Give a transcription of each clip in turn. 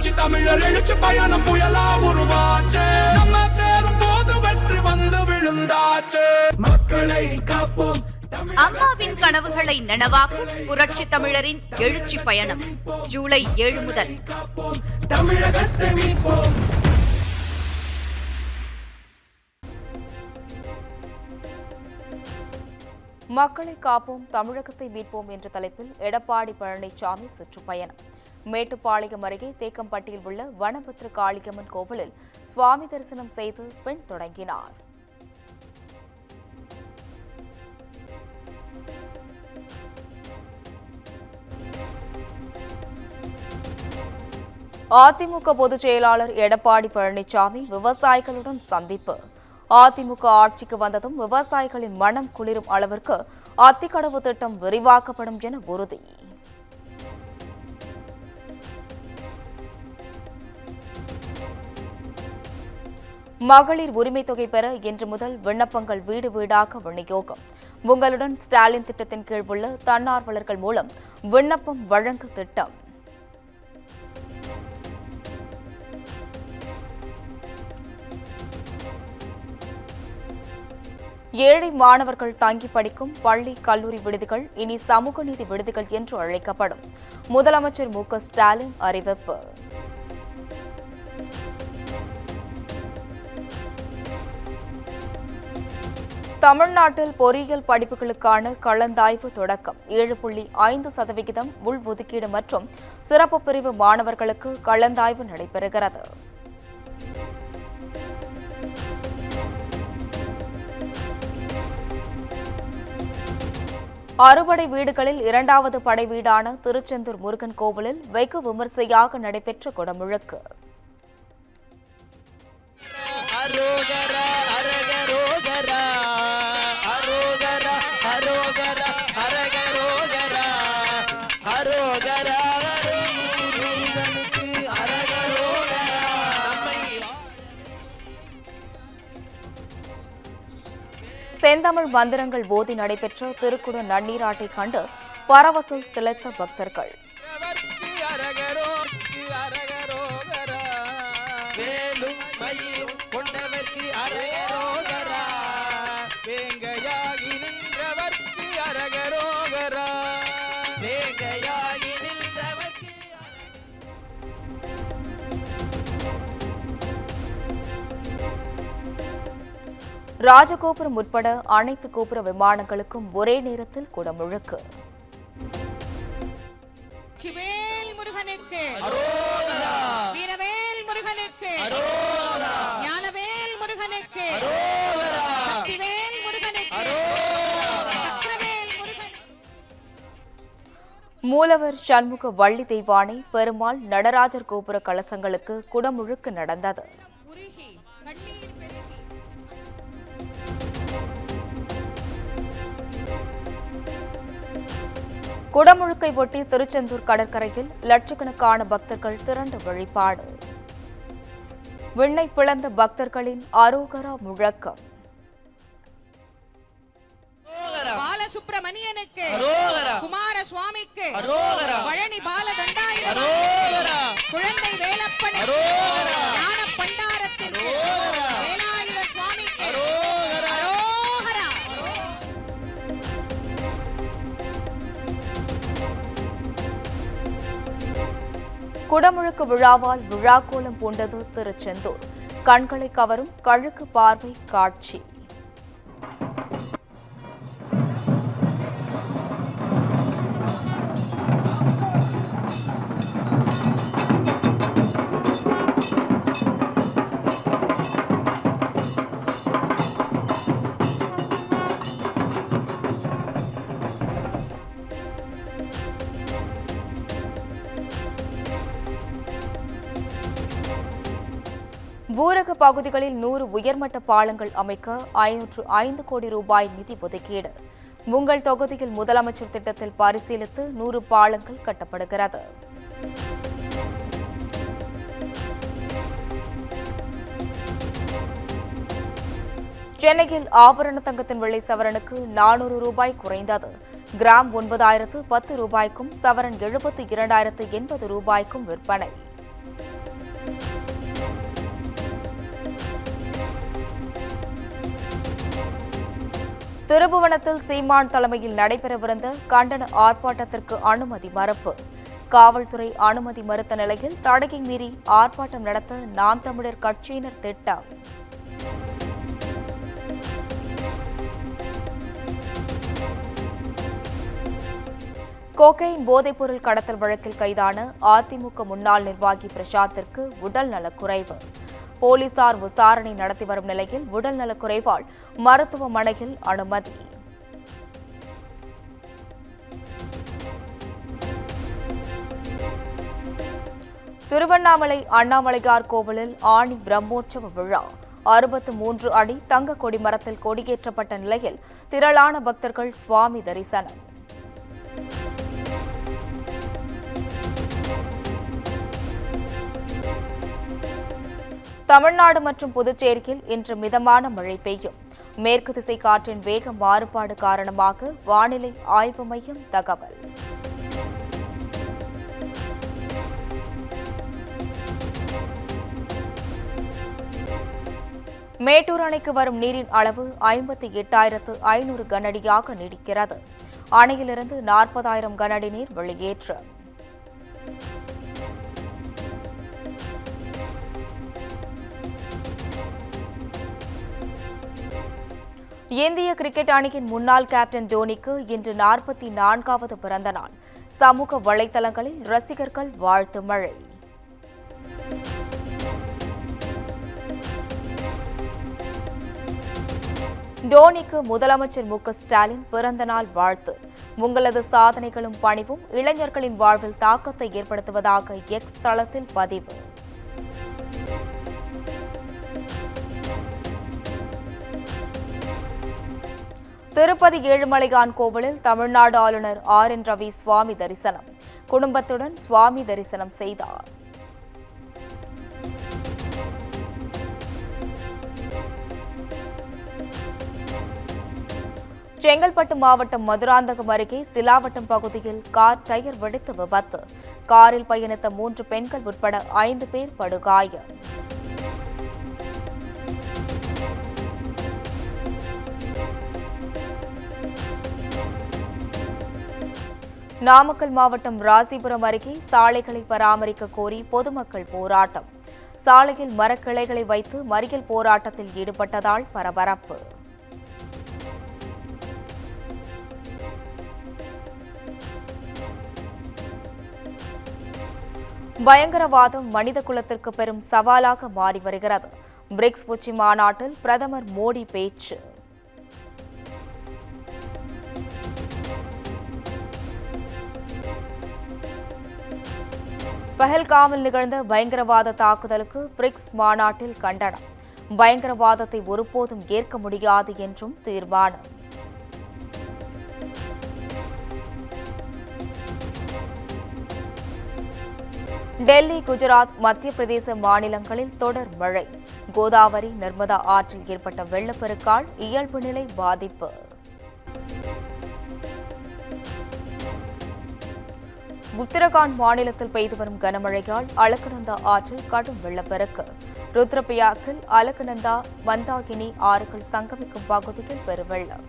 புரட்சி தமிழர் எழுச்சி பயணம் புயலா உருவாச்சு. நம்ம சேரும் போது வெற்றி வந்து விழுந்தாச்சு. மக்களை காப்போம். அம்மாவின் கனவுகளை நனவாக்கும் புரட்சி தமிழரின் எழுச்சி பயணம் ஜூலை 7 முதல். தமிழகத்தை மீட்போம். மக்களை காப்போம் தமிழகத்தை மீட்போம் என்ற தலைப்பில் எடப்பாடி பழனிசாமி சுற்றுப்பயணம். மேட்டுப்பாளையம் அருகே தேக்கம்பட்டியில் உள்ள வனபத்ர காளியம்மன் கோவிலில் சுவாமி தரிசனம் செய்து பெண் தொடங்கினார். அதிமுக பொதுச் செயலாளர் எடப்பாடி பழனிசாமி விவசாயிகளுடன் சந்திப்பு. அதிமுக ஆட்சிக்கு வந்ததும் விவசாயிகளின் மனம் குளிரும் அளவிற்கு அத்திக்கடவு திட்டம் விரிவாக்கப்படும் என உறுதி. மகளிர் உரிமை தொகை பெற இன்று முதல் விண்ணப்பங்கள் வீடு வீடாக விநியோகம். உங்களுடன் ஸ்டாலின் திட்டத்தின் கீழ் உள்ள தன்னார்வலர்கள் மூலம் விண்ணப்பம் வழங்க திட்டம். ஏழை மாணவர்கள் தங்கி படிக்கும் பள்ளி கல்லூரி விடுதிகள் இனி சமூக நீதி விடுதிகள் என்று அழைக்கப்படும். முதலமைச்சர் மு.க.ஸ்டாலின் அறிவிப்பு. தமிழ்நாட்டில் பொறியியல் படிப்புகளுக்கான கலந்தாய்வு தொடக்கம். 7.5% உள்ஒதுக்கீடு மற்றும் சிறப்பு பிரிவு மாணவர்களுக்கு கலந்தாய்வு நடைபெறுகிறது. அறுபடை வீடுகளில் 2வது படை வீடான திருச்செந்தூர் முருகன் கோவிலில் வெகு விமர்சையாக நடைபெற்ற குடமுழுக்கு. செந்தமிழ் மந்திரங்கள் போதி நடைபெற்ற திருக்குட நன்னீராட்டை கண்டு பரவசம் திளைத்த பக்தர்கள். ராஜகோபுரம் உட்பட அனைத்து கோபுர விமானங்களுக்கும் ஒரே நேரத்தில் குடமுழுக்கு. மூலவர் சண்முக வள்ளி தெய்வானை பெருமாள் நடராஜர் கோபுர கலசங்களுக்கு குடமுழுக்கு நடந்தது. குடமுழுக்கை ஒட்டி திருச்செந்தூர் கடற்கரையில் லட்சக்கணக்கான பக்தர்கள் திரண்டு வழிபாடு. விண்ணை பிளந்த பக்தர்களின் அரோகரா முழக்கம். பாலசுப்ரமணியனுக்கு, குமார சுவாமிக்கு, பழனி பாலதண்டாயிரம், குழந்தை வேலப்பனுக்கு, ஞான பண்டாரத்திற்கு, வேலாயுத சுவாமிக்கு அரோகரா. குடமுழுக்கு விழாவால் விழாக்கோலம் பூண்டது திருச்செந்தூர். கண்களை கவரும் கழுக்கு பார்வை காட்சி. ஊரக பகுதிகளில் 100 உயர்மட்ட பாலங்கள் அமைக்க 505 கோடி ரூபாய் நிதி ஒதுக்கீடு. உங்கள் தொகுதியில் முதலமைச்சர் திட்டத்தில் பரிசீலித்து 100 பாலங்கள் கட்டப்படுகிறது. சென்னையில் ஆபரண தங்கத்தின் விலை சவரனுக்கு 400 ரூபாய் குறைந்தது. கிராம் 9,010 ரூபாய்க்கும் சவரன் 72,080 ரூபாய்க்கும் விற்பனை. திருபுவனத்தில் சீமான் தலைமையில் நடைபெறவிருந்த கண்டன ஆர்ப்பாட்டத்திற்கு அனுமதி மறுப்பு. காவல்துறை அனுமதி மறுத்த நிலையில் தடையை மீறி ஆர்ப்பாட்டம் நடத்த நாம் தமிழர் கட்சியினர் திட்டம். கோகைன் போதைப்பொருள் கடத்தல் வழக்கில் கைதான அதிமுக முன்னாள் நிர்வாகி பிரசாத்திற்கு உடல் நலக்குறைவு. போலீசார் விசாரணை நடத்தி வரும் நிலையில் உடல் நலக்குறைவால் மருத்துவமனையில் அனுமதி. திருவண்ணாமலை அண்ணாமலையார் கோவிலில் ஆணி பிரம்மோற்சவ விழா. 63 அடி தங்க கொடிமரத்தில் கொடியேற்றப்பட்ட நிலையில் திரளான பக்தர்கள் சுவாமி தரிசனம். தமிழ்நாடு மற்றும் புதுச்சேரியில் இன்று மிதமான மழை பெய்யும். மேற்கு திசை காற்றின் வேக மாறுபாடு காரணமாக வானிலை ஆய்வு மையம் தகவல். மேட்டூர் அணைக்கு வரும் நீரின் அளவு 58,500 கனஅடியாக நீடிக்கிறது. அணையிலிருந்து 40,000 கனஅடி நீர் வெளியேற்றம். இந்திய கிரிக்கெட் அணியின் முன்னாள் கேப்டன் டோனிக்கு இன்று 44வது பிறந்த நாள். சமூக வலைதளங்களில் ரசிகர்கள் வாழ்த்து மழை. டோனிக்கு முதலமைச்சர் மு.க.ஸ்டாலின் பிறந்த நாள் வாழ்த்து. உங்களது சாதனைகளும் பணிவும் இளைஞர்களின் வாழ்வில் தாக்கத்தை ஏற்படுத்துவதாக எக்ஸ் தளத்தில் பதிவு. திருப்பதி ஏழுமலையான் கோவிலில் தமிழ்நாடு ஆளுநர் RN ரவி சுவாமி தரிசனம். குடும்பத்துடன் சுவாமி தரிசனம் செய்தார். செங்கல்பட்டு மாவட்டம் மதுராந்தகம் அருகே சிலாவட்டம் பகுதியில் கார் டயர் வெடித்து விபத்து. காரில் பயணித்த 3 பெண்கள் உட்பட 5 பேர் படுகாயம். நாமக்கல் மாவட்டம் ராசிபுரம் அருகே சாலைகளை பராமரிக்க கோரி பொதுமக்கள் போராட்டம். சாலையில் மரக்கிளைகளை வைத்து மறியல் போராட்டத்தில் ஈடுபட்டதால் பரபரப்பு. பயங்கரவாதம் மனித குலத்திற்கு பெரும் சவாலாக மாறி வருகிறது. பிரிக்ஸ் உச்சி மாநாட்டில் பிரதமர் மோடி பேச்சு. பஹல்காமில் நிகழ்ந்த பயங்கரவாத தாக்குதலுக்கு பிரிக்ஸ் மாநாட்டில் கண்டனம். பயங்கரவாதத்தை ஒருபோதும் ஏற்க முடியாது என்றும் தீர்மானம். டெல்லி, குஜராத், மத்திய பிரதேச மாநிலங்களில் தொடர் மழை. கோதாவரி, நர்மதா ஆற்றில் ஏற்பட்ட வெள்ளப்பெருக்கால் இயல்பு நிலை பாதிப்பு. உத்தரகாண்ட் மாநிலத்தில் பெய்து வரும் கனமழையால் அலக்கநந்தா ஆற்றில் கடும் வெள்ளப்பெருக்கு. ருத்ரபிரயாகில் அலக்கநந்தா, மந்தாகினி ஆறுகள் சங்கமிக்கும் பகுதியில் பெருவெள்ளம்.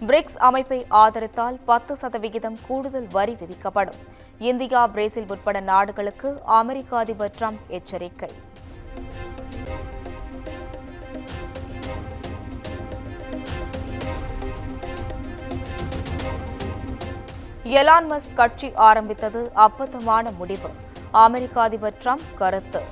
பிரிக்ஸ் அமைப்பை ஆதரித்தால் 10% கூடுதல் வரி விதிக்கப்படும். இந்தியா, பிரேசில் உட்பட நாடுகளுக்கு அமெரிக்க அதிபர் டிரம்ப் எச்சரிக்கை. எலான் மஸ்க் கட்சி ஆரம்பித்தது அப்பத்தமான முடிவு. அமெரிக்க அதிபர் டிரம்ப் கருத்து.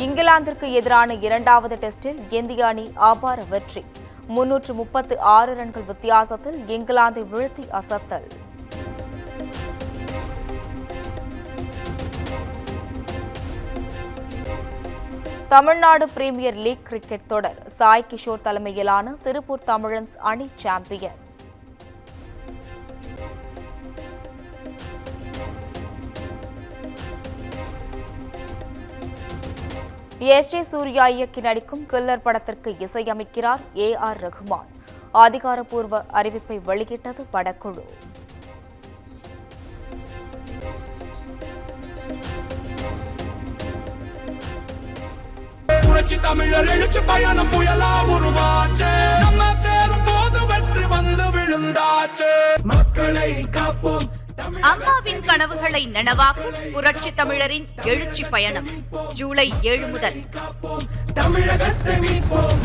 இங்கிலாந்திற்கு எதிரான 2வது டெஸ்டில் இந்திய அணி அபார வெற்றி. 336 ரன்கள் வித்தியாசத்தில் இங்கிலாந்தை வீழ்த்தி அசத்தல். தமிழ்நாடு பிரீமியர் லீக் கிரிக்கெட் தொடர். சாய் கிஷோர் தலைமையிலான திருப்பூர் தமிழன்ஸ் அணி சாம்பியன். எஸ்.ஜே. சூர்யா இயக்கி நடிக்கும் கில்லர் படத்திற்கு இசையமைக்கிறார் A.R. ரகுமான். அதிகாரப்பூர்வ அறிவிப்பை வெளியிட்டது படக்குழு. புரட்சி தமிழர் எழுச்சி பயணம் புயலா உருவாச்சு. நம்ம சேரும் போது வெற்றி வந்து விழுந்தாச்சு. மக்களை காப்போம். அம்மாவின் கனவுகளை நனவாக்கும் புரட்சி தமிழரின் எழுச்சி பயணம் ஜூலை 7 முதல். தமிழகத்தை மீட்போம்.